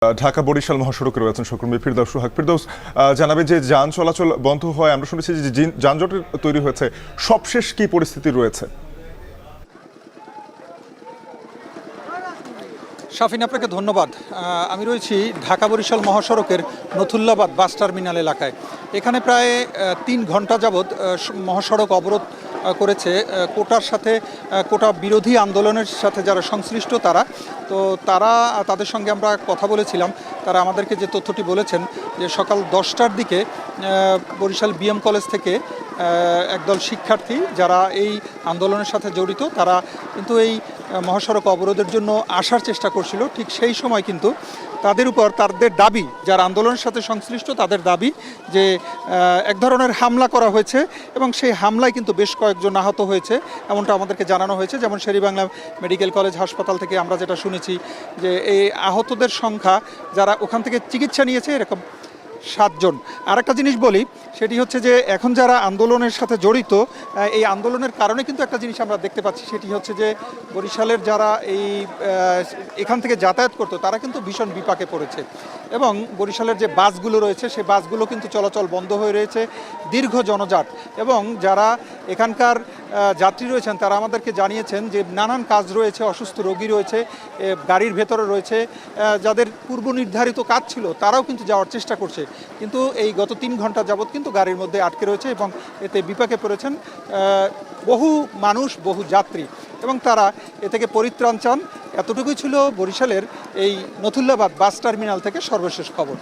ঢাকা বরিশাল মহাসড়কে রয়েছেন সহকর্মী ফিরদৌস সোহাগ। ফিরদৌস, জানাবেন যে যান চলাচল বন্ধ হয়, আমরা শুনেছি যে যানজটের তৈরি হয়েছে, সবশেষ কি পরিস্থিতি রয়েছে? শাফিন, আপনাকে ধন্যবাদ। আমি রয়েছি ঢাকা বরিশাল মহাসড়কের নথুল্লাবাদ বাস টার্মিনাল এলাকায়। এখানে প্রায় 3 ঘন্টা যাবৎ মহাসড়ক অবরোধ করেছে কোটার সাথে, কোটা বিরোধী আন্দোলনের সাথে যারা সংশ্লিষ্ট তাদের সঙ্গে আমরা কথা বলেছিলাম। তারা আমাদেরকে যে তথ্যটি বলেছেন যে সকাল 10টার দিকে বরিশাল বিএম কলেজ থেকে একদল শিক্ষার্থী যারা এই আন্দোলনের সাথে জড়িত তারা কিন্তু এই মহাসড়ক অবরোধের জন্য আসার চেষ্টা করছিল। ঠিক সেই সময় কিন্তু তাদের উপর তাদের দাবি, যারা আন্দোলনের সাথে সংশ্লিষ্ট তাদের দাবি যে এক ধরনের হামলা করা হয়েছে এবং সেই হামলায় কিন্তু বেশ কয়েকজন আহত হয়েছে, এমনটা আমাদেরকে জানানো হয়েছে। যেমন শেরেবাংলা মেডিকেল কলেজ হাসপাতাল থেকে আমরা যেটা শুনেছি যে এই আহতদের সংখ্যা যারা ওখান থেকে চিকিৎসা নিয়েছে এরকম 7 জন। আর একটা জিনিস বলি, সেটি হচ্ছে যে এখন যারা আন্দোলনের সাথে জড়িত, এই আন্দোলনের কারণে কিন্তু একটা জিনিস আমরা দেখতে পাচ্ছি, সেটি হচ্ছে যে বরিশালের যারা এখান থেকে যাতায়াত করতো তারা কিন্তু ভীষণ বিপাকে পড়েছে এবং বরিশালের যে বাসগুলো রয়েছে সেই বাসগুলো কিন্তু চলাচল বন্ধ হয়ে রয়েছে, দীর্ঘ জনজট। এবং যারা এখানকার যাত্রী রয়েছেন তারা আমাদেরকে জানিয়েছেন যে নানান কাজ রয়েছে, অসুস্থ রোগী রয়েছে, গাড়ির ভেতরে রয়েছে, যাদের পূর্ব নির্ধারিত কাজ ছিল তারাও কিন্তু যাওয়ার চেষ্টা করছে, কিন্তু এই গত 3 ঘন্টা যাবৎ কিন্তু গাড়ির মধ্যে আটকে রয়েছে এবং এতে বিপাকে পড়েছেন বহু মানুষ, বহু যাত্রী, এবং তারা এ থেকে পরিত্রাণ চান। এতটুকুই ছিল বরিশালের এই নথুল্লাবাদ বাস টার্মিনাল থেকে সর্বশেষ খবর।